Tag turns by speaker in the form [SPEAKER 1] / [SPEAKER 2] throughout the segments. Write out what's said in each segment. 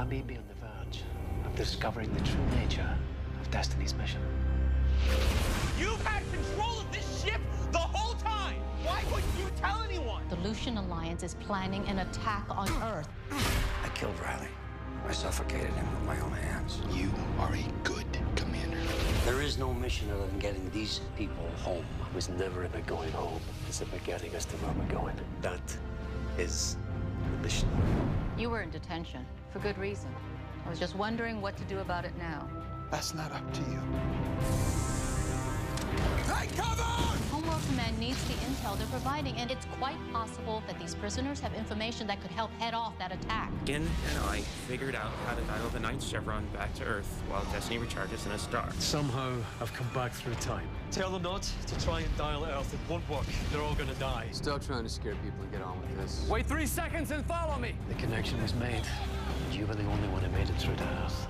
[SPEAKER 1] I may be on the verge of discovering the true nature of Destiny's mission.
[SPEAKER 2] You've had control of this ship the whole time! Why wouldn't you tell anyone?
[SPEAKER 3] The Lucian Alliance is planning an attack on Earth.
[SPEAKER 4] I killed Riley. I suffocated him with my own hands.
[SPEAKER 5] You are a good commander.
[SPEAKER 4] There is no mission other than getting these people home.
[SPEAKER 1] It was never about going home. It's about getting us to where we're going. That is the mission.
[SPEAKER 3] You were in detention, for good reason. I was just wondering what to do about it now.
[SPEAKER 5] That's not up to you.
[SPEAKER 2] Take cover!
[SPEAKER 3] Homeworld Command needs the intel they're providing, and it's quite possible that these prisoners have information that could help head off that attack.
[SPEAKER 6] Gin and I figured out how to dial the ninth chevron back to Earth while Destiny recharges in a star.
[SPEAKER 1] Somehow, I've come back through time.
[SPEAKER 7] Tell them not to try and dial Earth. It won't work. They're all gonna die.
[SPEAKER 8] Stop trying to scare people and get on with this.
[SPEAKER 7] Wait 3 seconds and follow me!
[SPEAKER 1] The connection was made. You were the only one who made it through to Earth.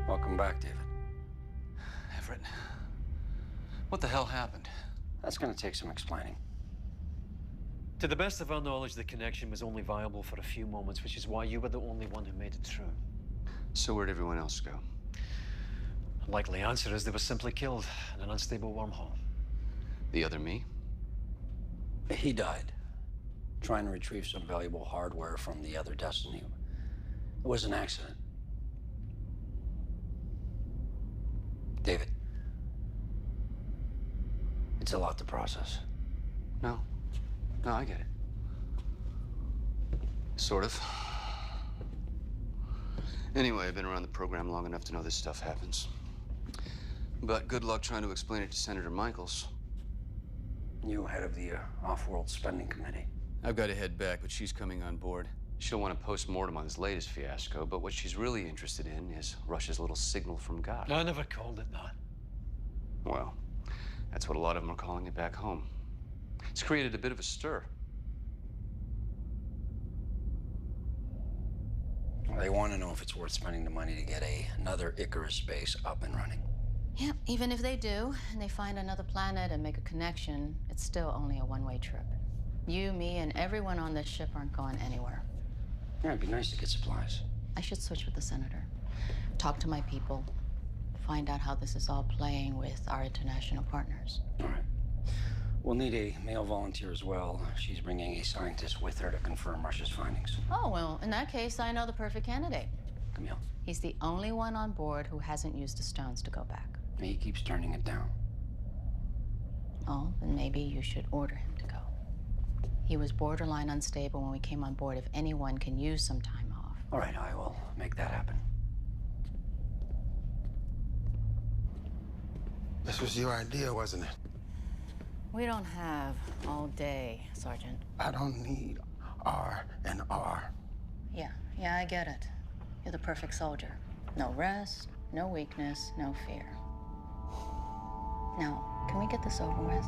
[SPEAKER 4] Welcome back, David.
[SPEAKER 8] Everett, what the hell happened?
[SPEAKER 4] That's gonna take some explaining.
[SPEAKER 1] To the best of our knowledge, the connection was only viable for a few moments, which is why you were the only one who made it through.
[SPEAKER 8] So where'd everyone else go?
[SPEAKER 1] The likely answer is they were simply killed in an unstable wormhole.
[SPEAKER 8] The other me?
[SPEAKER 4] He died trying to retrieve some valuable hardware from the other Destiny. It was an accident. David, it's a lot to process.
[SPEAKER 8] No, I get it. Sort of. Anyway, I've been around the program long enough to know this stuff happens. But good luck trying to explain it to Senator Michaels.
[SPEAKER 4] You head of the Off-World Spending Committee.
[SPEAKER 8] I've got to head back, but she's coming on board. She'll want a post-mortem on this latest fiasco, but what she's really interested in is Russia's little signal from God.
[SPEAKER 1] I never called it that.
[SPEAKER 8] Well, that's what a lot of them are calling it back home. It's created a bit of a stir.
[SPEAKER 4] They want to know if it's worth spending the money to get another Icarus base up and running.
[SPEAKER 3] Yep, even if they do, and they find another planet and make a connection, it's still only a one-way trip. You, me, and everyone on this ship aren't going anywhere.
[SPEAKER 4] Yeah, it'd be nice to get supplies.
[SPEAKER 3] I should switch with the senator. Talk to my people. Find out how this is all playing with our international partners.
[SPEAKER 4] All right. We'll need a male volunteer as well. She's bringing a scientist with her to confirm Russia's findings.
[SPEAKER 3] Oh, well, in that case, I know the perfect candidate.
[SPEAKER 4] Camille.
[SPEAKER 3] He's the only one on board who hasn't used the stones to go back.
[SPEAKER 4] He keeps turning it down.
[SPEAKER 3] Oh, then maybe you should order him to go. He was borderline unstable when we came on board. If anyone can use some time off.
[SPEAKER 4] All right, I will make that happen.
[SPEAKER 5] This was your idea, wasn't it?
[SPEAKER 3] We don't have all day, Sergeant.
[SPEAKER 5] I don't need R&R.
[SPEAKER 3] Yeah, I get it. You're the perfect soldier. No rest, no weakness, no fear. Now, can we get this over with?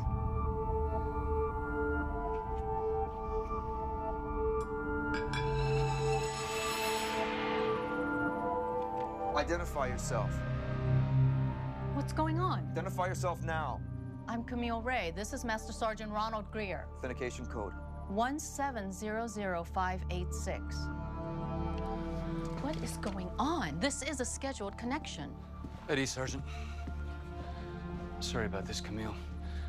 [SPEAKER 2] Identify yourself.
[SPEAKER 3] What's going on?
[SPEAKER 2] Identify yourself now.
[SPEAKER 3] I'm Camille Ray. This is Master Sergeant Ronald Greer.
[SPEAKER 2] Authentication code.
[SPEAKER 3] 1700586. What is going on? This is a scheduled connection.
[SPEAKER 8] Eddie, Sergeant. Sorry about this, Camille.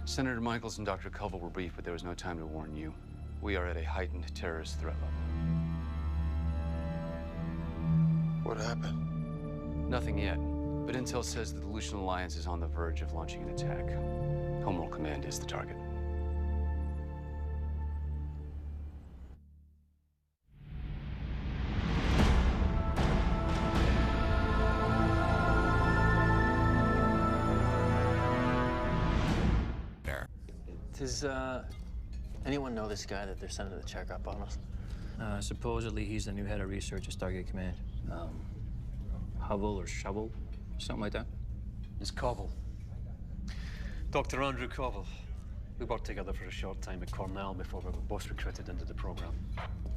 [SPEAKER 8] Senator Michaels and Dr. Culver were briefed, but there was no time to warn you. We are at a heightened terrorist threat level.
[SPEAKER 5] What happened?
[SPEAKER 8] Nothing yet, but intel says that the Lucian Alliance is on the verge of launching an attack. Homeworld Command is the target.
[SPEAKER 9] Does anyone know this guy that they're sending to check up on us?
[SPEAKER 7] Supposedly, he's the new head of research at Stargate Command.
[SPEAKER 9] Hubble or Shovel, something like that?
[SPEAKER 1] It's Cobble. Dr. Andrew Cobble. We worked together for a short time at Cornell before we were both recruited into the program.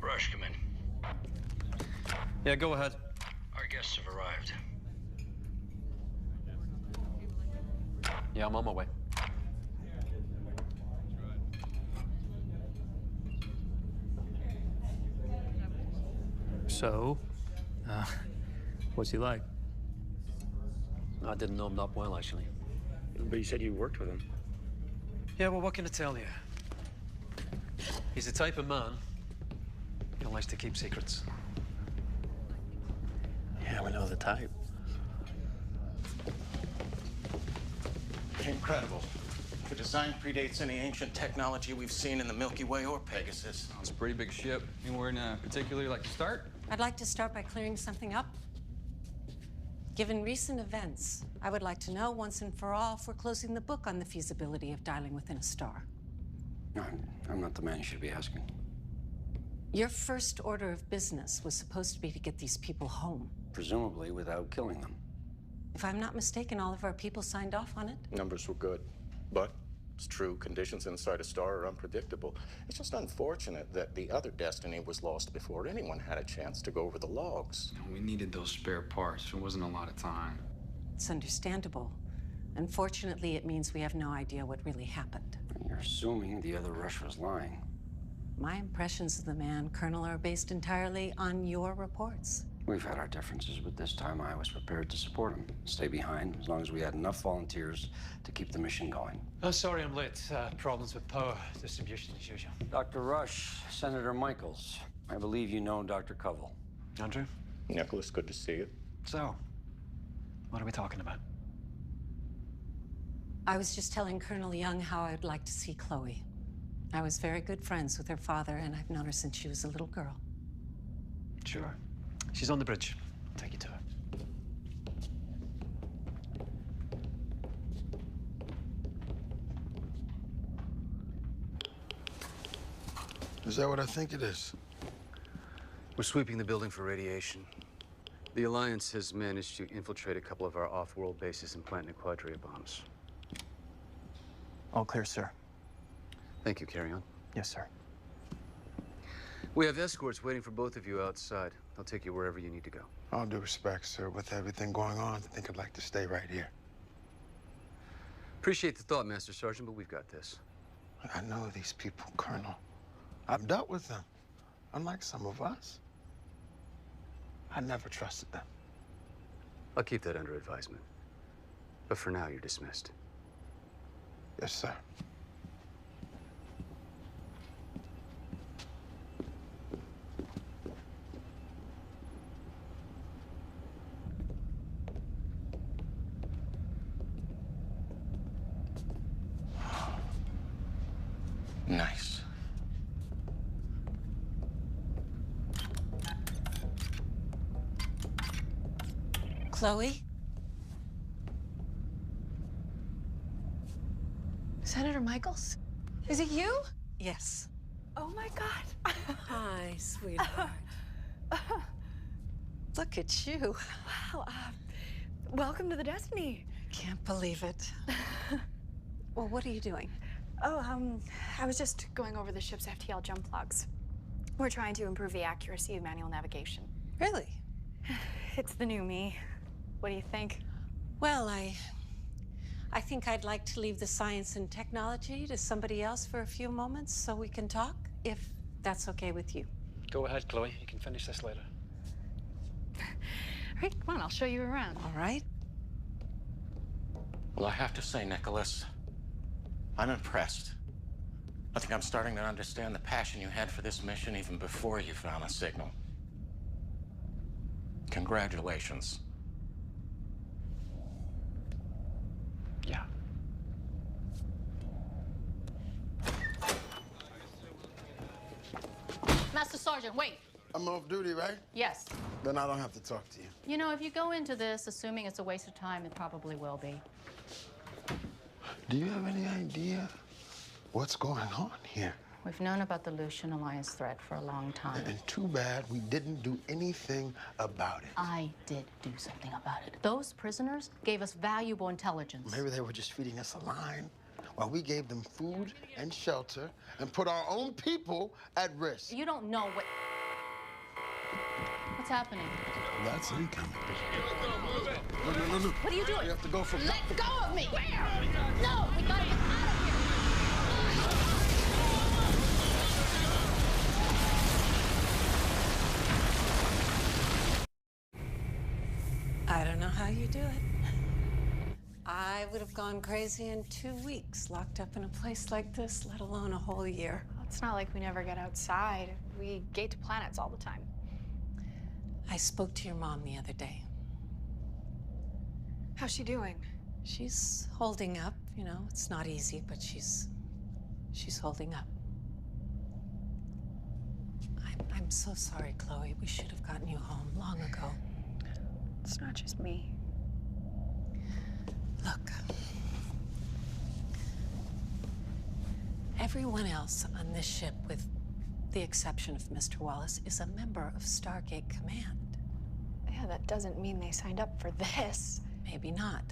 [SPEAKER 4] Rush, come in.
[SPEAKER 1] Yeah, go ahead.
[SPEAKER 4] Our guests have arrived.
[SPEAKER 1] Yeah, I'm on my way.
[SPEAKER 7] So, what's he like?
[SPEAKER 1] I didn't know him that well, actually.
[SPEAKER 6] But you said you worked with him.
[SPEAKER 1] Yeah, well, what can I tell you? He's the type of man who likes to keep secrets.
[SPEAKER 9] Yeah, we know the type.
[SPEAKER 2] Incredible. The design predates any ancient technology we've seen in the Milky Way or Pegasus.
[SPEAKER 8] It's a pretty big ship. Anywhere in particular you'd like to start?
[SPEAKER 10] I'd like to start by clearing something up. Given recent events, I would like to know once and for all if we're closing the book on the feasibility of dialing within a star.
[SPEAKER 4] No, I'm not the man you should be asking.
[SPEAKER 10] Your first order of business was supposed to be to get these people home.
[SPEAKER 4] Presumably without killing them.
[SPEAKER 10] If I'm not mistaken, all of our people signed off on it.
[SPEAKER 11] Numbers were good, but it's true, conditions inside a star are unpredictable. It's just unfortunate that the other Destiny was lost before anyone had a chance to go over the logs.
[SPEAKER 8] We needed those spare parts. There wasn't a lot of time.
[SPEAKER 10] It's understandable. Unfortunately, it means we have no idea what really happened.
[SPEAKER 4] You're assuming the other Rush was lying.
[SPEAKER 10] My impressions of the man, Colonel, are based entirely on your reports.
[SPEAKER 4] We've had our differences, but this time I was prepared to support him. Stay behind, as long as we had enough volunteers to keep the mission going.
[SPEAKER 1] Oh, sorry I'm late. Problems with power distribution as usual.
[SPEAKER 4] Dr. Rush, Senator Michaels. I believe you know Dr. Covell.
[SPEAKER 1] Andrew?
[SPEAKER 11] Nicholas, good to see you.
[SPEAKER 1] So, what are we talking about?
[SPEAKER 10] I was just telling Colonel Young how I'd like to see Chloe. I was very good friends with her father, and I've known her since she was a little girl.
[SPEAKER 1] Sure. She's on the bridge. I'll take you to her.
[SPEAKER 5] Is that what I think it is?
[SPEAKER 8] We're sweeping the building for radiation. The Alliance has managed to infiltrate a couple of our off-world bases and plant new quadria bombs.
[SPEAKER 9] All clear, sir.
[SPEAKER 8] Thank you. Carry on.
[SPEAKER 9] Yes, sir.
[SPEAKER 8] We have escorts waiting for both of you outside. They'll take you wherever you need to go.
[SPEAKER 5] All due respect, sir, with everything going on, I think I'd like to stay right here.
[SPEAKER 8] Appreciate the thought, Master Sergeant, but we've got this.
[SPEAKER 5] I know these people, Colonel. I've dealt with them. Unlike some of us, I never trusted them.
[SPEAKER 8] I'll keep that under advisement. But for now, you're dismissed.
[SPEAKER 5] Yes, sir.
[SPEAKER 11] Nice.
[SPEAKER 10] Chloe?
[SPEAKER 12] Senator Michaels? Is it you?
[SPEAKER 10] Yes.
[SPEAKER 12] Oh my God.
[SPEAKER 10] Hi, sweetheart. Look at you.
[SPEAKER 12] Wow. Welcome to the Destiny.
[SPEAKER 10] Can't believe it. Well, what are you doing?
[SPEAKER 12] Oh, I was just going over the ship's FTL jump logs. We're trying to improve the accuracy of manual navigation.
[SPEAKER 10] Really?
[SPEAKER 12] It's the new me. What do you think?
[SPEAKER 10] Well, I think I'd like to leave the science and technology to somebody else for a few moments so we can talk, if that's okay with you.
[SPEAKER 1] Go ahead, Chloe. You can finish this later.
[SPEAKER 12] All right, come on, I'll show you around.
[SPEAKER 10] All right.
[SPEAKER 11] Well, I have to say, Nicholas, I'm impressed. I think I'm starting to understand the passion you had for this mission even before you found a signal. Congratulations.
[SPEAKER 1] Yeah.
[SPEAKER 3] Master Sergeant, wait.
[SPEAKER 5] I'm off duty, right?
[SPEAKER 3] Yes.
[SPEAKER 5] Then I don't have to talk to you.
[SPEAKER 3] You know, if you go into this assuming it's a waste of time, it probably will be.
[SPEAKER 5] Do you have any idea what's going on here?
[SPEAKER 3] We've known about the Lucian Alliance threat for a long time.
[SPEAKER 5] And too bad we didn't do anything about it.
[SPEAKER 3] I did do something about it. Those prisoners gave us valuable intelligence.
[SPEAKER 5] Maybe they were just feeding us a line while we gave them food and shelter and put our own people at risk.
[SPEAKER 3] You don't know what... What's happening?
[SPEAKER 5] That's incoming.
[SPEAKER 3] No. What are you doing?
[SPEAKER 5] We have to go from...
[SPEAKER 3] Let go of me! No, we gotta get out of here!
[SPEAKER 10] you do it. I would have gone crazy in 2 weeks, locked up in a place like this, let alone a whole year.
[SPEAKER 12] Well, it's not like we never get outside. We gate to planets all the time.
[SPEAKER 10] I spoke to your mom the other day.
[SPEAKER 12] How's she doing?
[SPEAKER 10] She's holding up, you know. It's not easy, but she's holding up. I'm so sorry, Chloe. We should have gotten you home long ago.
[SPEAKER 12] It's not just me.
[SPEAKER 10] Look. Everyone else on this ship, with the exception of Mr. Wallace, is a member of Stargate Command.
[SPEAKER 12] Yeah, that doesn't mean they signed up for this.
[SPEAKER 10] Maybe not.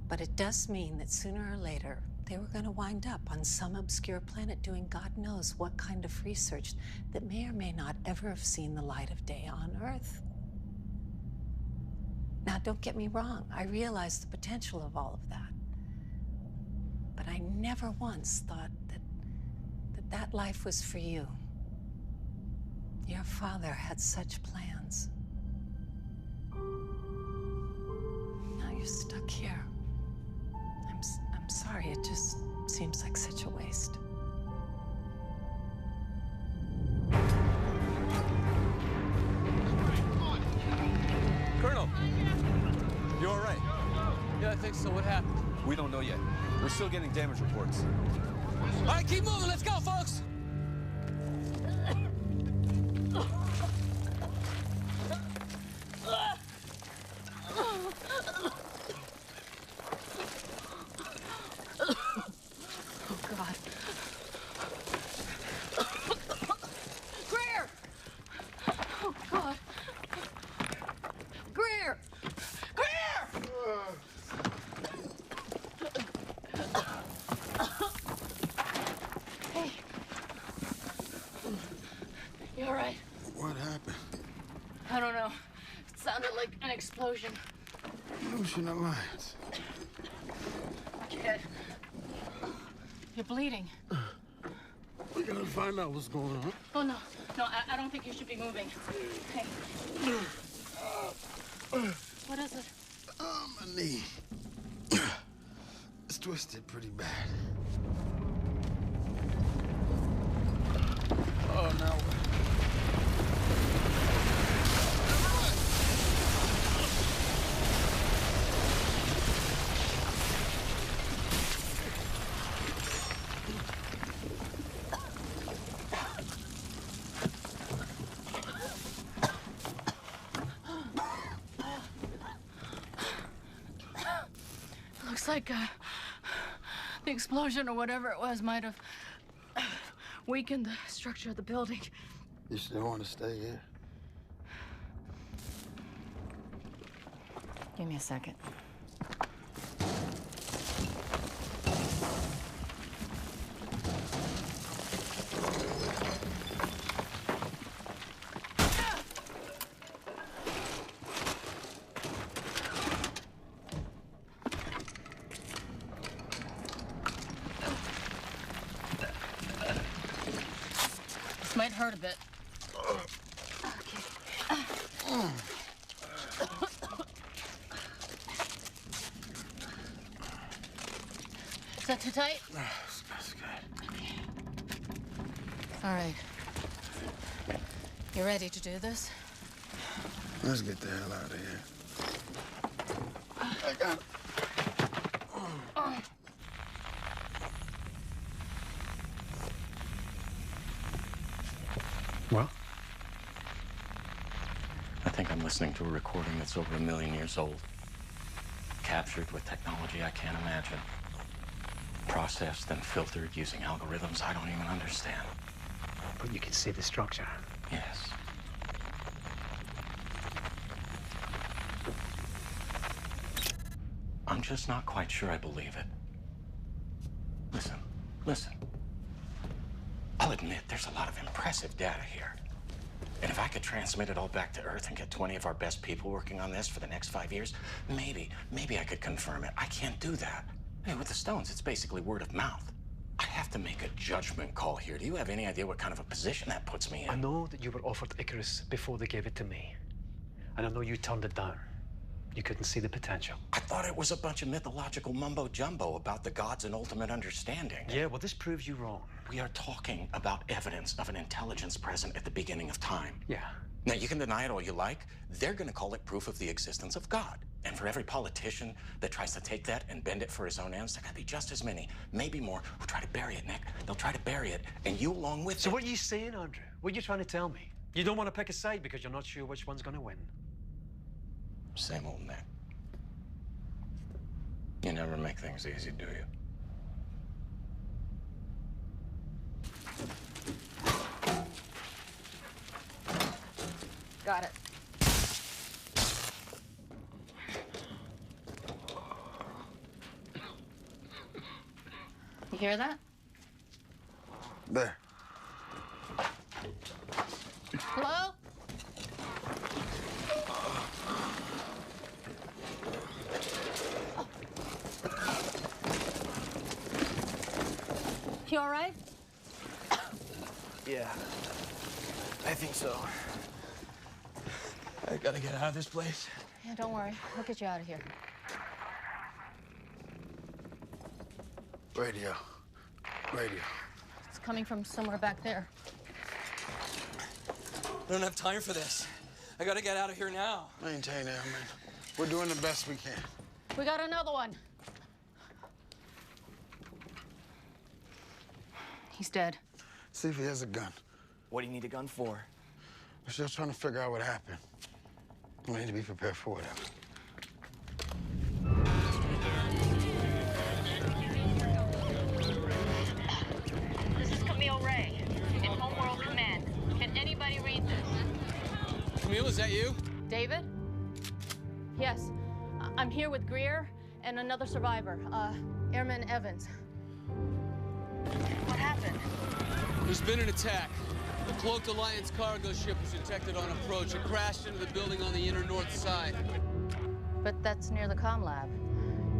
[SPEAKER 10] But it does mean that sooner or later, they were going to wind up on some obscure planet doing God knows what kind of research that may or may not ever have seen the light of day on Earth. Now, don't get me wrong. I realize the potential of all of that. But I never once thought that life was for you. Your father had such plans. Now you're stuck here. I'm sorry, it just seems like such a waste.
[SPEAKER 13] Colonel! You all right?
[SPEAKER 8] Yeah, I think so. What happened?
[SPEAKER 13] We don't know yet. We're still getting damage reports.
[SPEAKER 8] All right, keep moving. Let's go, folks.
[SPEAKER 14] Explosion.
[SPEAKER 5] Ocean of lights.
[SPEAKER 14] Kid. You're bleeding.
[SPEAKER 5] We gotta find out what's going on.
[SPEAKER 14] Oh, no. No, I don't think you should be moving. Hey. What is it?
[SPEAKER 5] My knee. It's twisted pretty bad. Oh, no.
[SPEAKER 14] Like the explosion or whatever it was might have weakened the structure of the building.
[SPEAKER 5] You still want to stay here?
[SPEAKER 3] Give me a second.
[SPEAKER 14] Might hurt a bit. Is that too tight?
[SPEAKER 5] That's good.
[SPEAKER 14] Okay. All right. You ready to do this?
[SPEAKER 5] Let's get the hell out of here. I got it.
[SPEAKER 11] Well? I think I'm listening to a recording that's over 1 million years old. Captured with technology I can't imagine. Processed and filtered using algorithms I don't even understand.
[SPEAKER 15] But you can see the structure.
[SPEAKER 11] Yes. I'm just not quite sure I believe it. Listen. I'll admit there's a lot of impressive data here. And if I could transmit it all back to Earth and get 20 of our best people working on this for the next 5 years, maybe I could confirm it. I can't do that. Hey, with the stones, it's basically word of mouth. I have to make a judgment call here. Do you have any idea what kind of a position that puts me in?
[SPEAKER 15] I know that you were offered Icarus before they gave it to me. And I know you turned it down.
[SPEAKER 1] You couldn't see the potential.
[SPEAKER 11] I thought it was a bunch of mythological mumbo-jumbo about the gods and ultimate understanding.
[SPEAKER 1] Yeah, well, this proves you wrong.
[SPEAKER 11] We are talking about evidence of an intelligence present at the beginning of time.
[SPEAKER 1] Yeah.
[SPEAKER 11] Now, you can deny it all you like. They're going to call it proof of the existence of God. And for every politician that tries to take that and bend it for his own ends, there are going to be just as many, maybe more, who try to bury it, Nick. They'll try to bury it, and you along with it.
[SPEAKER 1] So what are you saying, Andrew? What are you trying to tell me? You don't want to pick a side because you're not sure which one's going to win?
[SPEAKER 11] Same old Nick. You never make things easy, do you?
[SPEAKER 3] Got it. You hear that?
[SPEAKER 5] There.
[SPEAKER 3] Hello? You all right?
[SPEAKER 16] Yeah, I think so. I gotta get out of this place.
[SPEAKER 3] Yeah, don't worry. We'll get you out of here.
[SPEAKER 5] Radio. Radio.
[SPEAKER 3] It's coming from somewhere back there.
[SPEAKER 16] I don't have time for this. I gotta get out of here now.
[SPEAKER 5] Maintain that, man. We're doing the best we can.
[SPEAKER 3] We got another one. He's dead.
[SPEAKER 5] See if he has a gun.
[SPEAKER 16] What do you need a gun for?
[SPEAKER 5] We're still trying to figure out what happened. We need to be prepared for whatever.
[SPEAKER 3] This is Camille Ray in Homeworld Command. Can anybody read this?
[SPEAKER 16] Camille, is that you?
[SPEAKER 3] David? Yes. I'm here with Greer and another survivor, Airman Evans. What happened?
[SPEAKER 17] There's been an attack. The Cloaked Alliance cargo ship was detected on approach. It crashed into the building on the inner north side.
[SPEAKER 3] But that's near the comm lab.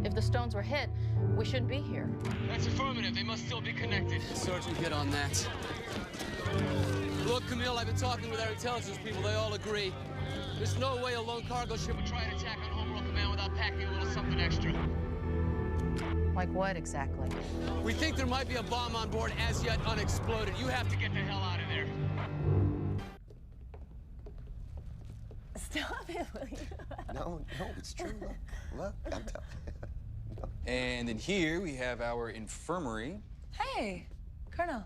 [SPEAKER 3] If the stones were hit, we shouldn't be here.
[SPEAKER 17] That's affirmative. They must still be connected. Sergeant, get on that. Look, Camille, I've been talking with our intelligence people. They all agree. There's no way a lone cargo ship would try an attack on Homeworld Command without packing a little something extra.
[SPEAKER 3] Like what exactly?
[SPEAKER 17] We think there might be a bomb on board as yet unexploded. You have to get the hell out of there.
[SPEAKER 10] Stop it, will you?
[SPEAKER 13] No, it's true. Look, I'm telling you.
[SPEAKER 8] And in here, we have our infirmary.
[SPEAKER 10] Hey, Colonel.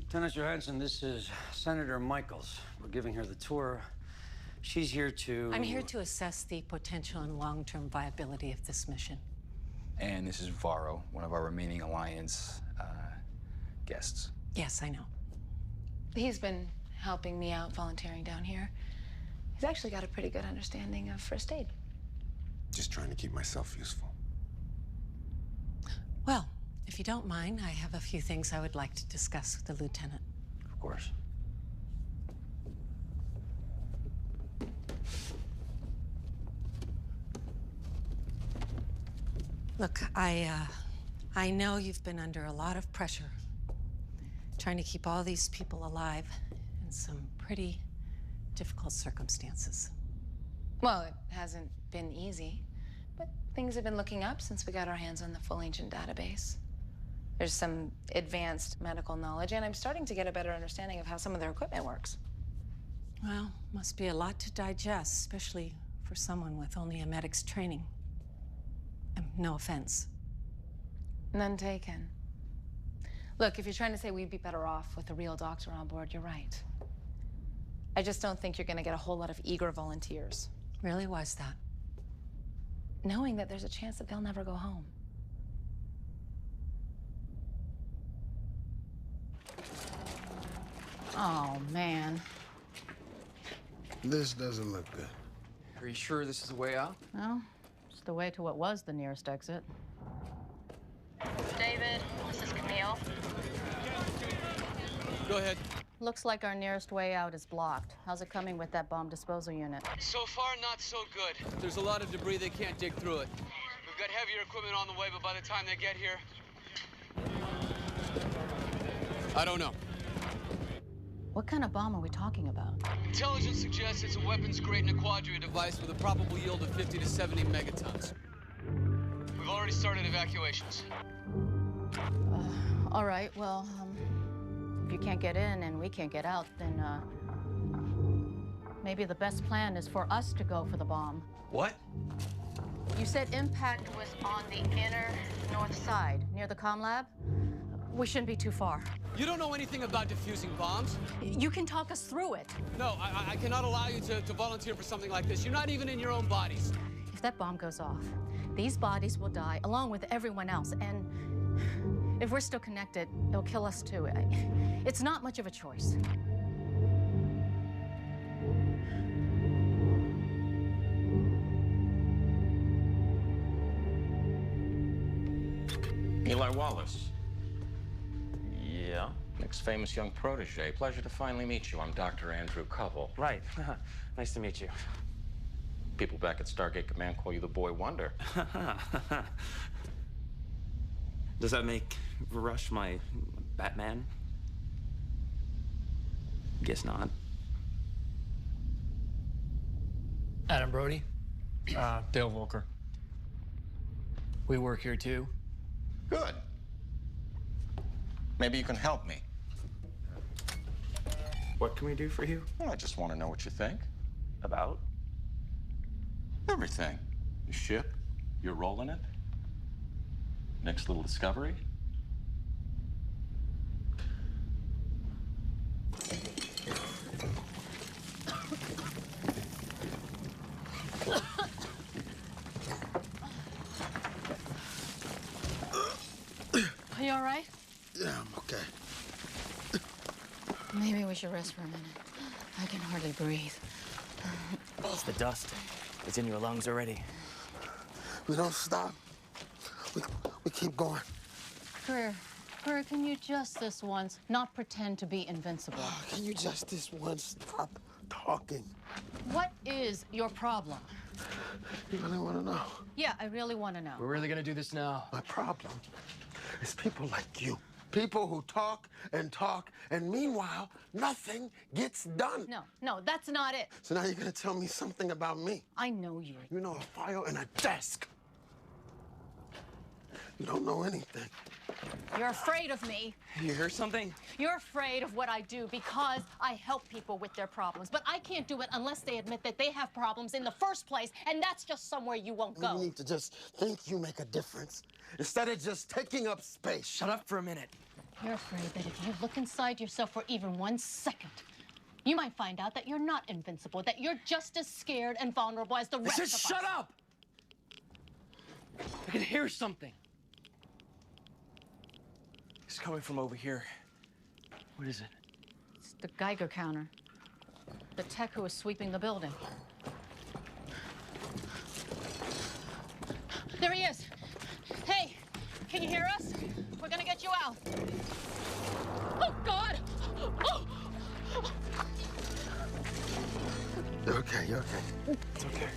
[SPEAKER 4] Lieutenant Johansson, this is Senator Michaels. We're giving her the tour. She's here to...
[SPEAKER 10] I'm here to assess the potential and long-term viability of this mission.
[SPEAKER 8] And this is Varro, one of our remaining Alliance guests.
[SPEAKER 10] Yes, I know. He's been helping me out, volunteering down here. He's actually got a pretty good understanding of first aid.
[SPEAKER 13] Just trying to keep myself useful.
[SPEAKER 10] Well, if you don't mind, I have a few things I would like to discuss with the lieutenant.
[SPEAKER 4] Of course.
[SPEAKER 10] Look, I know you've been under a lot of pressure, trying to keep all these people alive in some pretty difficult circumstances. Well, it hasn't been easy, but things have been looking up since we got our hands on the full ancient database. There's some advanced medical knowledge, and I'm starting to get a better understanding of how some of their equipment works. Well, must be a lot to digest, especially for someone with only a medic's training. No offense. None taken. Look, if you're trying to say we'd be better off with a real doctor on board, you're right. I just don't think you're gonna get a whole lot of eager volunteers. Really? Why's that? Knowing that there's a chance that they'll never go home.
[SPEAKER 3] Oh, man.
[SPEAKER 5] This doesn't look good.
[SPEAKER 8] Are you sure this is the way out?
[SPEAKER 3] Well, it's the way to what was the nearest exit. David, this is Camille.
[SPEAKER 17] Go ahead.
[SPEAKER 3] Looks like our nearest way out is blocked. How's it coming with that bomb disposal unit?
[SPEAKER 17] So far, not so good. There's a lot of debris. They can't dig through it. We've got heavier equipment on the way, but by the time they get here... I don't know.
[SPEAKER 3] What kind of bomb are we talking about?
[SPEAKER 17] Intelligence suggests it's a weapons-grade and a quadria device with a probable yield of 50 to 70 megatons. We've already started evacuations.
[SPEAKER 3] All right, well, if you can't get in and we can't get out, then maybe the best plan is for us to go for the bomb.
[SPEAKER 6] What?
[SPEAKER 3] You said impact was on the inner north side, near the comm lab? We shouldn't be too far.
[SPEAKER 17] You don't know anything about defusing bombs?
[SPEAKER 3] You can talk us through it.
[SPEAKER 17] No, I cannot allow you to volunteer for something like this. You're not even in your own bodies.
[SPEAKER 3] If that bomb goes off, these bodies will die along with everyone else. And if we're still connected, it'll kill us too. It's not much of a choice.
[SPEAKER 11] Eli Wallace.
[SPEAKER 18] Yeah?
[SPEAKER 11] Nick's famous young protege. Pleasure to finally meet you. I'm Dr. Andrew Covell.
[SPEAKER 18] Right. Nice to meet you.
[SPEAKER 11] People back at Stargate Command call you the Boy Wonder.
[SPEAKER 18] Does that make Rush my Batman? Guess not.
[SPEAKER 9] Adam Brody. Dale Volker. We work here too.
[SPEAKER 11] Good. Maybe you can help me.
[SPEAKER 18] What can we do for you?
[SPEAKER 11] Well, I just want to know what you think.
[SPEAKER 18] About?
[SPEAKER 11] Everything. The ship, your role in it, Nick's little discovery.
[SPEAKER 3] Are you all right?
[SPEAKER 5] Yeah, I'm okay.
[SPEAKER 3] Maybe we should rest for a minute. I can hardly breathe.
[SPEAKER 18] It's the dust. It's in your lungs already.
[SPEAKER 5] We don't stop. We keep going.
[SPEAKER 3] Greer, can you just this once not pretend to be invincible?
[SPEAKER 5] Can you just this once stop talking?
[SPEAKER 3] What is your problem?
[SPEAKER 5] You really want to know?
[SPEAKER 3] Yeah, I really want to know.
[SPEAKER 9] We're really gonna do this now.
[SPEAKER 5] My problem is people like you. People who talk, and meanwhile, nothing gets done.
[SPEAKER 3] No, that's not it.
[SPEAKER 5] So now you're gonna tell me something about me.
[SPEAKER 3] I know you.
[SPEAKER 5] You know a file and a desk. You don't know anything.
[SPEAKER 3] You're afraid of me.
[SPEAKER 18] You hear something?
[SPEAKER 3] You're afraid of what I do because I help people with their problems. But I can't do it unless they admit that they have problems in the first place, and that's just somewhere you won't go.
[SPEAKER 5] You need to just think you make a difference instead of just taking up space.
[SPEAKER 18] Shut up for a minute.
[SPEAKER 3] You're afraid that if you look inside yourself for even 1 second, you might find out that you're not invincible, that you're just as scared and vulnerable as the rest of us.
[SPEAKER 18] Just shut up! I can hear something. It's coming from over here. What is it?
[SPEAKER 3] It's the Geiger counter. The tech who was sweeping the building. There he is. Hey, can you hear us? We're gonna get you out. Oh, God! Oh!
[SPEAKER 5] You're okay, you're okay.
[SPEAKER 18] It's okay.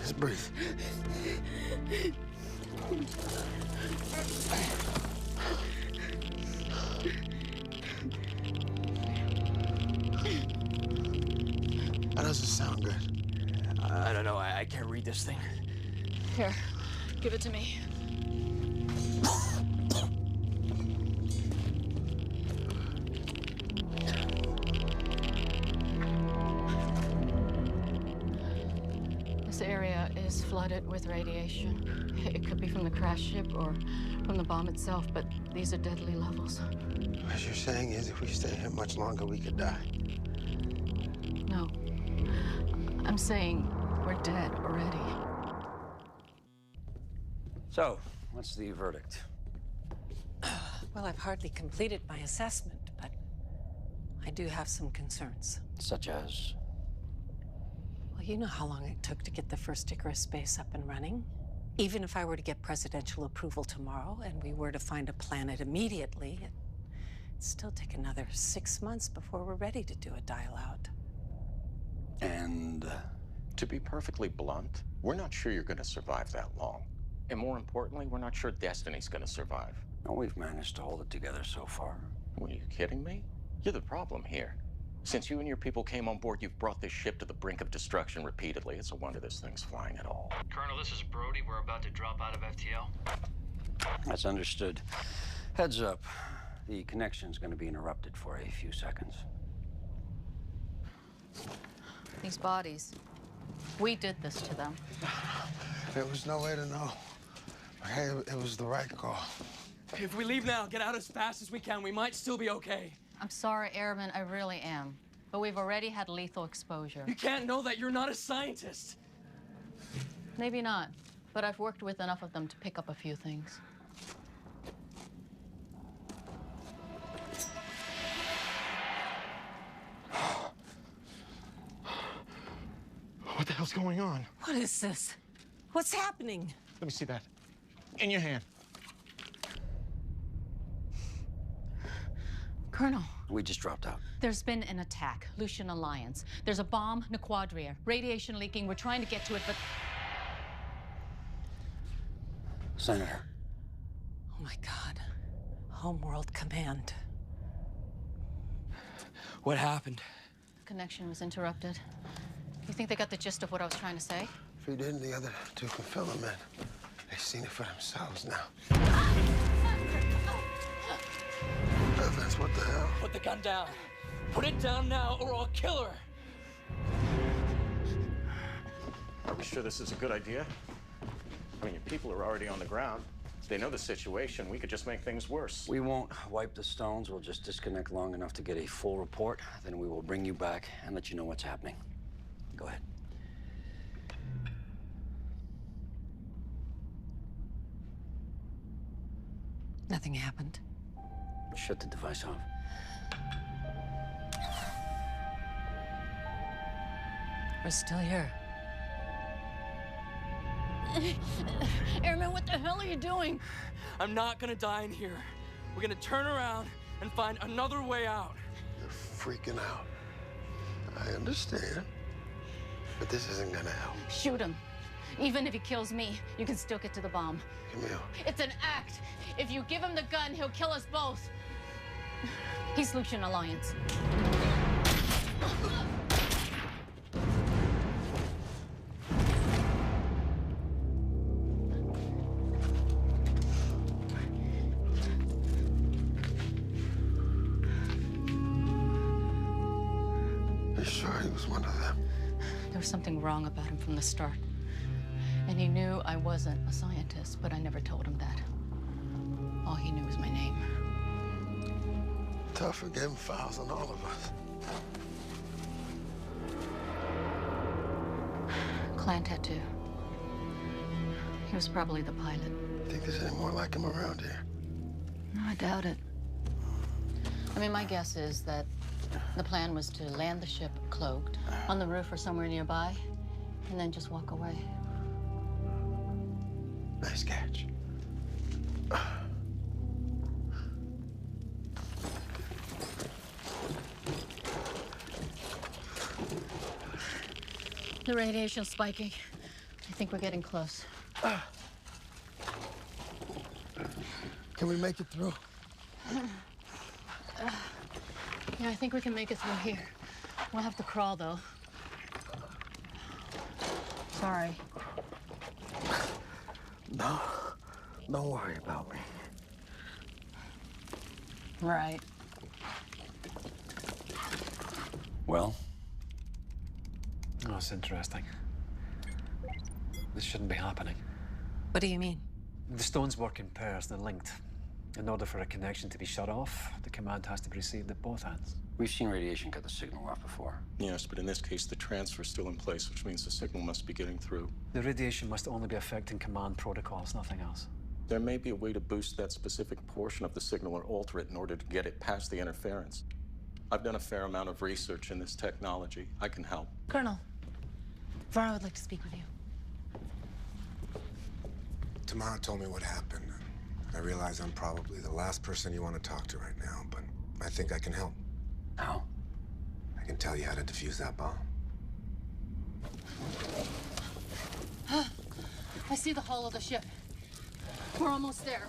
[SPEAKER 5] Just breathe. That doesn't sound good.
[SPEAKER 18] I don't know. I can't read this thing.
[SPEAKER 3] Here, give it to me. This area is flooded with radiation. It could be from the crash ship or from the bomb itself, but these are deadly levels.
[SPEAKER 5] What you're saying is if we stay here much longer, we could die.
[SPEAKER 3] No. I'm saying we're dead already.
[SPEAKER 4] So, what's the verdict?
[SPEAKER 10] Well, I've hardly completed my assessment, but I do have some concerns.
[SPEAKER 4] Such as?
[SPEAKER 10] Well, you know how long it took to get the first Icarus base up and running. Even if I were to get presidential approval tomorrow and we were to find a planet immediately, it'd still take another 6 months before we're ready to do a dial-out.
[SPEAKER 4] And?
[SPEAKER 11] To be perfectly blunt, we're not sure you're going to survive that long. And more importantly, we're not sure Destiny's going to survive.
[SPEAKER 4] No, we've managed to hold it together so far.
[SPEAKER 11] Were you kidding me? You're the problem here. Since you and your people came on board, you've brought this ship to the brink of destruction repeatedly. It's a wonder this thing's flying at all.
[SPEAKER 18] Colonel, this is Brody. We're about to drop out of FTL.
[SPEAKER 4] That's understood. Heads up. The connection's going to be interrupted for a few seconds.
[SPEAKER 3] These bodies, we did this to them.
[SPEAKER 5] There was no way to know. Hey, it was the right call.
[SPEAKER 16] If we leave now, get out as fast as we can, we might still be okay.
[SPEAKER 3] I'm sorry, Airman, I really am. But we've already had lethal exposure.
[SPEAKER 16] You can't know that. You're not a scientist.
[SPEAKER 3] Maybe not, but I've worked with enough of them to pick up a few things.
[SPEAKER 5] What the hell's going on?
[SPEAKER 10] What is this? What's happening?
[SPEAKER 5] Let me see that. In your hand.
[SPEAKER 3] Colonel.
[SPEAKER 4] We just dropped out.
[SPEAKER 3] There's been an attack, Lucian Alliance. There's a bomb, Nequadria. Radiation leaking, we're trying to get to it, but...
[SPEAKER 4] Senator.
[SPEAKER 10] Oh my God. Homeworld Command.
[SPEAKER 16] What happened?
[SPEAKER 3] Connection was interrupted. You think they got the gist of what I was trying to say?
[SPEAKER 5] If he didn't, the other two can fill him in. They've seen it for themselves now. Evans, what the hell?
[SPEAKER 16] Put the gun down. Put it down now, or I'll kill her.
[SPEAKER 11] Are we sure this is a good idea? I mean, your people are already on the ground. They know the situation. We could just make things worse.
[SPEAKER 4] We won't wipe the stones. We'll just disconnect long enough to get a full report. Then we will bring you back and let you know what's happening. Go ahead.
[SPEAKER 10] Nothing happened.
[SPEAKER 4] Shut the device off.
[SPEAKER 10] We're still here.
[SPEAKER 14] Airman, what the hell are you doing?
[SPEAKER 16] I'm not gonna die in here. We're gonna turn around and find another way out.
[SPEAKER 5] You're freaking out. I understand. But this isn't gonna help.
[SPEAKER 3] Shoot him. Even if he kills me, you can still get to the bomb.
[SPEAKER 5] Camille.
[SPEAKER 3] It's an act. If you give him the gun, he'll kill us both. He's Lucian Alliance.
[SPEAKER 5] You sure he was one of them?
[SPEAKER 3] There was something wrong about him from the start. And he knew I wasn't a scientist, but I never told him that. All he knew was my name.
[SPEAKER 5] Tough for getting files on all of us.
[SPEAKER 3] Clan tattoo. He was probably the pilot.
[SPEAKER 5] Think there's any more like him around here?
[SPEAKER 3] No, I doubt it. I mean, my guess is that the plan was to land the ship cloaked on the roof or somewhere nearby, and then just walk away.
[SPEAKER 5] Nice catch.
[SPEAKER 3] The radiation's spiking. I think we're getting close.
[SPEAKER 5] Can we make it through?
[SPEAKER 3] Yeah, I think we can make it through here. We'll have to crawl, though. Sorry.
[SPEAKER 5] No, don't worry about me.
[SPEAKER 3] Right.
[SPEAKER 4] Well?
[SPEAKER 1] Oh, it's interesting. This shouldn't be happening.
[SPEAKER 10] What do you mean?
[SPEAKER 1] The stones work in pairs, they're linked. In order for a connection to be shut off, the command has to be received at both ends.
[SPEAKER 4] We've seen radiation cut the signal off before.
[SPEAKER 11] Yes, but in this case, the transfer's still in place, which means the signal must be getting through.
[SPEAKER 1] The radiation must only be affecting command protocols, nothing else.
[SPEAKER 11] There may be a way to boost that specific portion of the signal or alter it in order to get it past the interference. I've done a fair amount of research in this technology. I can help.
[SPEAKER 3] Colonel, Varro would like to speak with you.
[SPEAKER 19] Tamara told me what happened. I realize I'm probably the last person you want to talk to right now, but I think I can help.
[SPEAKER 4] How?
[SPEAKER 19] I can tell you how to defuse that bomb.
[SPEAKER 3] I see the hull of the ship. We're almost there.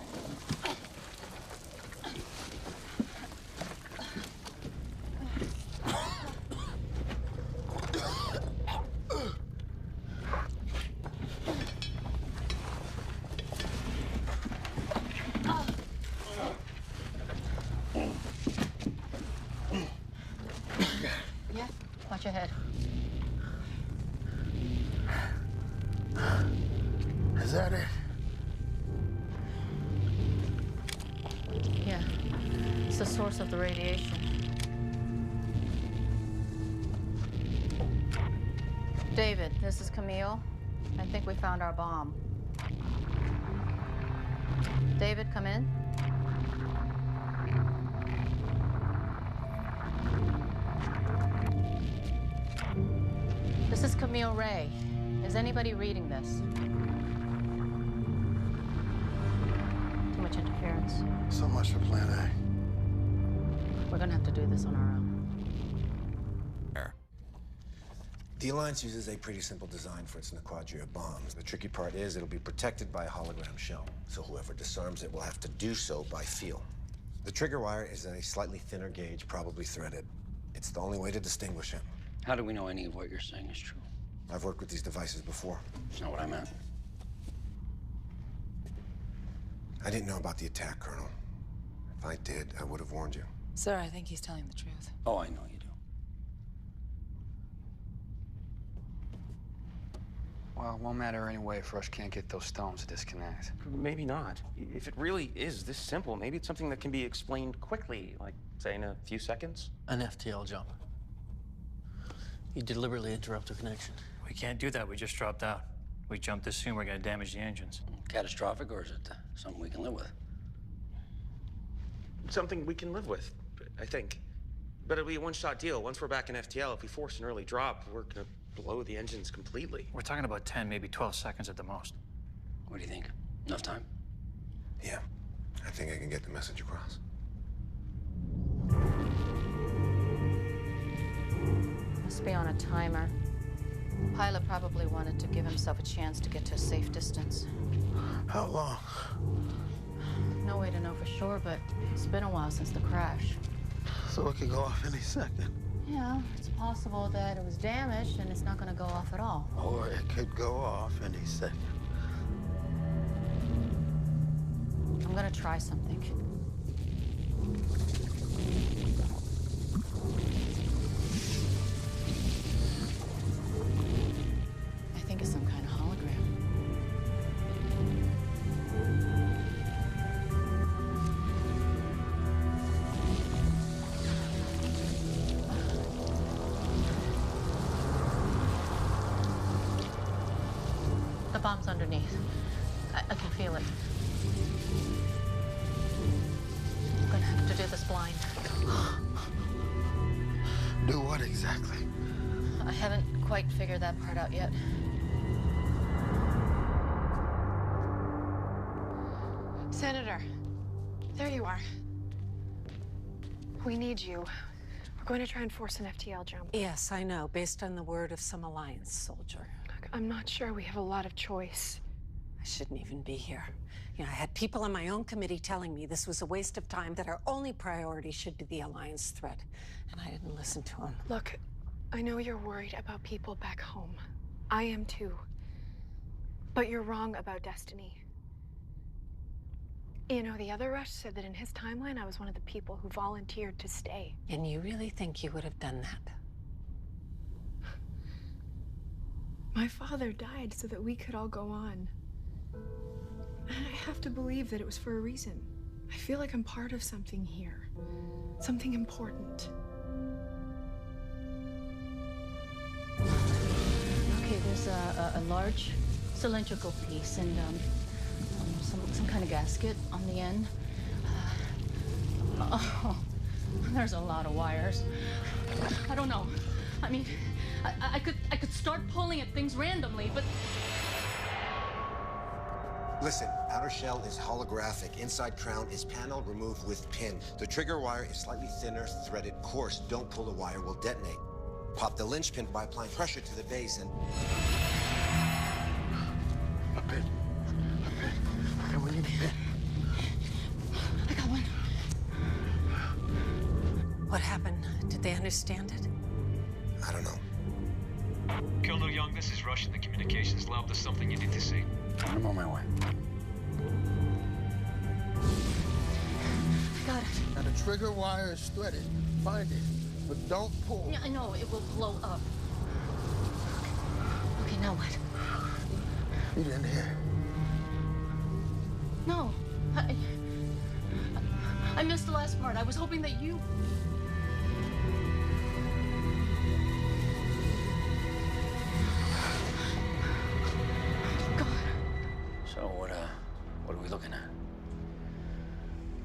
[SPEAKER 3] ahead.
[SPEAKER 5] Is that it?
[SPEAKER 3] Yeah. It's the source of the radiation. David, this is Camille. I think we found our bomb. David, come in. This is Camille Ray. Is anybody reading this? Too much interference.
[SPEAKER 5] So much for Plan A.
[SPEAKER 3] We're gonna have to do this on our own.
[SPEAKER 13] The Alliance uses a pretty simple design for its Quadria bombs. The tricky part is it'll be protected by a hologram shell, so whoever disarms it will have to do so by feel. The trigger wire is a slightly thinner gauge, probably threaded. It's the only way to distinguish it.
[SPEAKER 4] How do we know any of what you're saying is true?
[SPEAKER 13] I've worked with these devices before.
[SPEAKER 4] That's not what I meant.
[SPEAKER 13] I didn't know about the attack, Colonel. If I did, I would have warned you.
[SPEAKER 10] Sir, I think he's telling the truth.
[SPEAKER 4] Oh, I know you do.
[SPEAKER 8] Well, it won't matter anyway if Rush can't get those stones to disconnect.
[SPEAKER 6] Maybe not. If it really is this simple, maybe it's something that can be explained quickly, like, say, in a few seconds.
[SPEAKER 9] An FTL jump. You deliberately interrupt the connection.
[SPEAKER 7] We can't do that. We just dropped out. We jumped this soon, we're gonna damage the engines.
[SPEAKER 4] Catastrophic, or is it something we can live with?
[SPEAKER 6] Something we can live with, I think. But it'll be a one-shot deal. Once we're back in FTL, if we force an early drop, we're gonna blow the engines completely.
[SPEAKER 7] We're talking about 10, maybe 12 seconds at the most.
[SPEAKER 4] What do you think? Enough time?
[SPEAKER 13] Yeah, I think I can get the message across.
[SPEAKER 3] Must be on a timer. The pilot probably wanted to give himself a chance to get to a safe distance.
[SPEAKER 5] How long?
[SPEAKER 3] No way to know for sure, but it's been a while since the crash.
[SPEAKER 5] So it could go off any second.
[SPEAKER 3] Yeah, it's possible that it was damaged and it's not going to go off at all.
[SPEAKER 5] Or it could go off any second.
[SPEAKER 3] I'm going to try something. I think it's some kind of hologram. The bomb's underneath. I can feel it. I'm gonna have to do this blind.
[SPEAKER 5] Do what exactly?
[SPEAKER 3] I haven't quite figured that part out yet.
[SPEAKER 12] Senator, there you are. We need you. We're going to try and force an FTL jump.
[SPEAKER 10] Yes, I know, based on the word of some Alliance soldier.
[SPEAKER 12] Look, I'm not sure we have a lot of choice.
[SPEAKER 10] I shouldn't even be here. You know, I had people on my own committee telling me this was a waste of time, that our only priority should be the Alliance threat, and I didn't listen to them.
[SPEAKER 12] Look, I know you're worried about people back home. I am too. But you're wrong about Destiny. You know, the other Rush said that in his timeline, I was one of the people who volunteered to stay.
[SPEAKER 10] And you really think you would have done that?
[SPEAKER 12] My father died so that we could all go on. And I have to believe that it was for a reason. I feel like I'm part of something here. Something important.
[SPEAKER 3] Okay, there's a large cylindrical piece and some kind of gasket on the end. Oh, there's a lot of wires. I don't know. I mean, I could start pulling at things randomly, but...
[SPEAKER 13] Listen, outer shell is holographic. Inside crown is panel removed with pin. The trigger wire is slightly thinner, threaded coarse. Don't pull the wire, will detonate. Pop the linchpin by applying pressure to the base and...
[SPEAKER 5] Okay, when you need it.
[SPEAKER 3] I got one.
[SPEAKER 10] What happened? Did they understand it?
[SPEAKER 13] I don't know.
[SPEAKER 7] Colonel Young, this is Rush in the communications lab. There's something you need to see.
[SPEAKER 4] I'm on my way.
[SPEAKER 3] I got it.
[SPEAKER 5] Now the trigger wire is threaded. Find it. but don't pull.
[SPEAKER 3] No, it will blow up. Okay, now what?
[SPEAKER 5] You didn't hear.
[SPEAKER 3] No. I missed the last part. I was hoping that you...
[SPEAKER 4] So what are we looking at?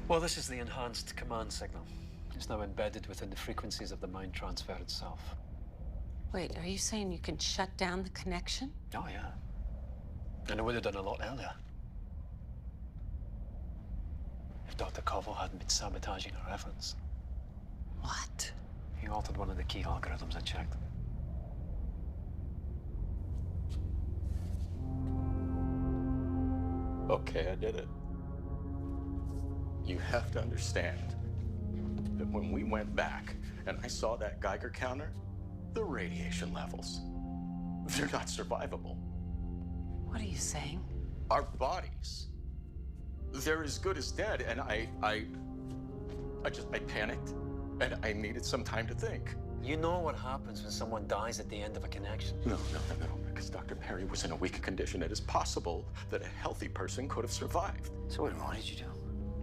[SPEAKER 1] Well, this is the enhanced command signal. It's now embedded within the frequencies of the mind transfer itself.
[SPEAKER 10] Wait, are you saying you can shut down the connection?
[SPEAKER 1] Oh, yeah. And I would have done a lot earlier. If Dr. Koval hadn't been sabotaging our efforts.
[SPEAKER 10] What?
[SPEAKER 1] He altered one of the key algorithms I checked.
[SPEAKER 11] Okay, I did it. You have to understand that when we went back and I saw that Geiger counter, the radiation levels, they're not survivable.
[SPEAKER 10] What are you saying?
[SPEAKER 11] Our bodies, they're as good as dead, and I panicked, and I needed some time to think.
[SPEAKER 1] You know what happens when someone dies at the end of a connection?
[SPEAKER 11] No, because Dr. Perry was in a weak condition. It is possible that a healthy person could have survived.
[SPEAKER 4] So what did you do?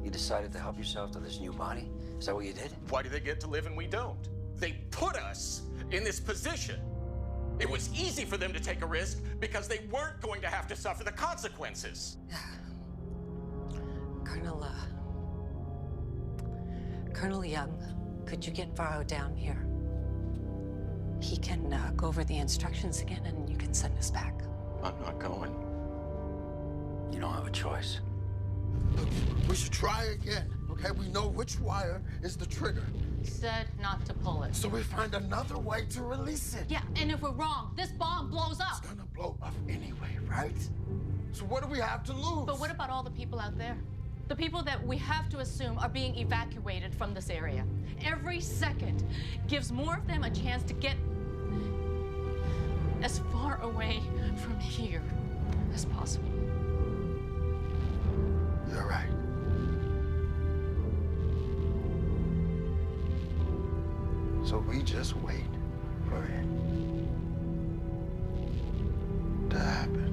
[SPEAKER 4] You decided to help yourself to this new body? Is that what you did?
[SPEAKER 11] Why do they get to live and we don't? They put us in this position. It was easy for them to take a risk because they weren't going to have to suffer the consequences.
[SPEAKER 10] Colonel Young, could you get Varro down here? He can go over the instructions again and you can send us back.
[SPEAKER 11] I'm not going.
[SPEAKER 4] You don't have a choice.
[SPEAKER 5] We should try again, okay? We know which wire is the trigger.
[SPEAKER 3] Said not to pull it.
[SPEAKER 5] So we find another way to release it.
[SPEAKER 3] Yeah, and if we're wrong, this bomb blows up.
[SPEAKER 5] It's gonna blow up anyway, right? So what do we have to lose?
[SPEAKER 3] But what about all the people out there? The people that we have to assume are being evacuated from this area. Every second gives more of them a chance to get as far away from here as possible.
[SPEAKER 5] You're right. So we just wait for it to happen.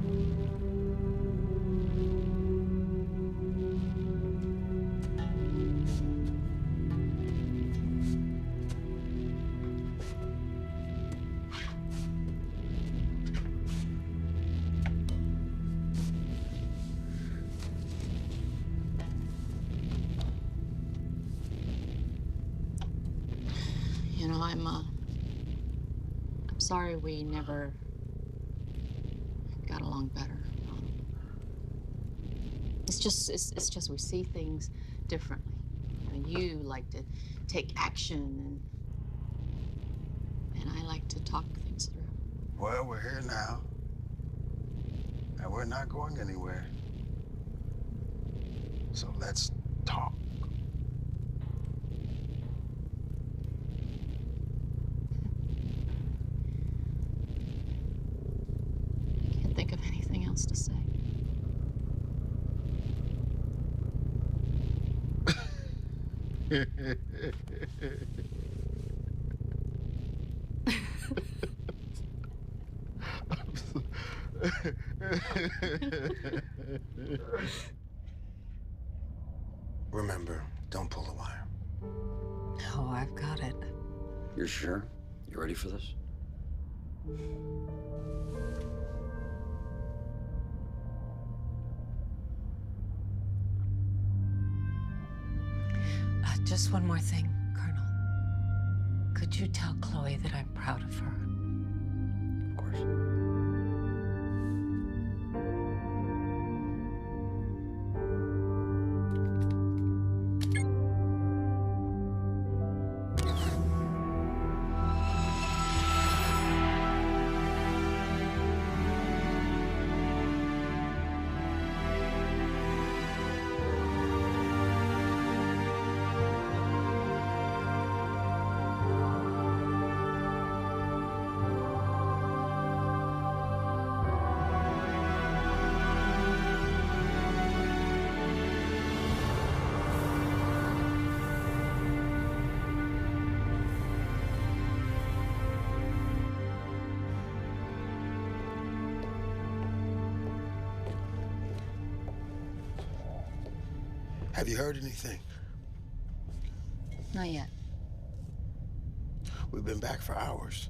[SPEAKER 3] You know, I'm sorry we never got along better. It's just we see things differently. I mean, you like to take action, and I like to talk things through.
[SPEAKER 5] Well, we're here now, and we're not going anywhere. So let's talk.
[SPEAKER 3] Can't think of anything else to say.
[SPEAKER 13] Remember, don't pull the wire.
[SPEAKER 10] No, I've got it.
[SPEAKER 4] You're sure? You ready for this?
[SPEAKER 10] Just one more thing, Colonel. Could you tell Chloe that I'm proud of her?
[SPEAKER 4] Of course.
[SPEAKER 5] Have you heard anything?
[SPEAKER 3] Not yet.
[SPEAKER 5] We've been back for hours.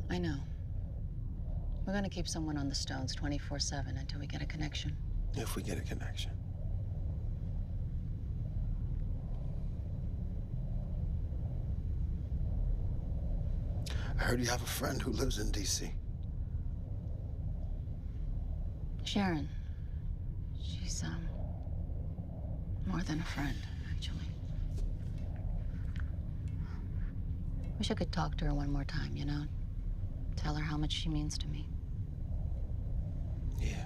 [SPEAKER 3] I know. We're gonna keep someone on the stones 24/7 until we get a connection.
[SPEAKER 5] If we get a connection. I heard you have a friend who lives in D.C.
[SPEAKER 3] Sharon. She's, more than a friend, actually. Wish I could talk to her one more time, you know? Tell her how much she means to me.
[SPEAKER 5] Yeah.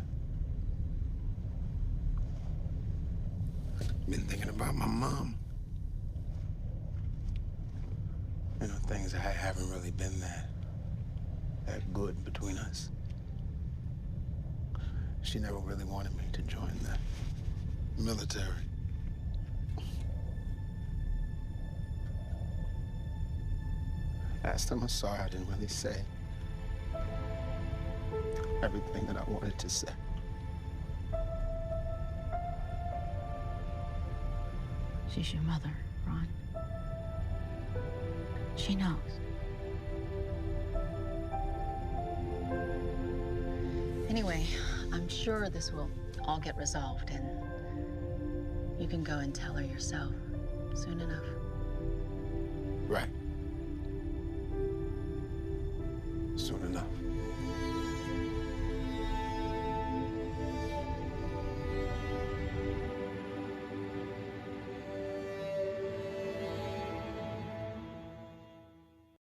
[SPEAKER 5] Been thinking about my mom. You know, things that haven't really been that good between us. She never really wanted me to join the military. Last time I saw her, I didn't really say everything that I wanted to say.
[SPEAKER 3] She's your mother, Ron. She knows. Anyway, I'm sure this will all get resolved, and you can go and tell her yourself soon enough.
[SPEAKER 5] Right.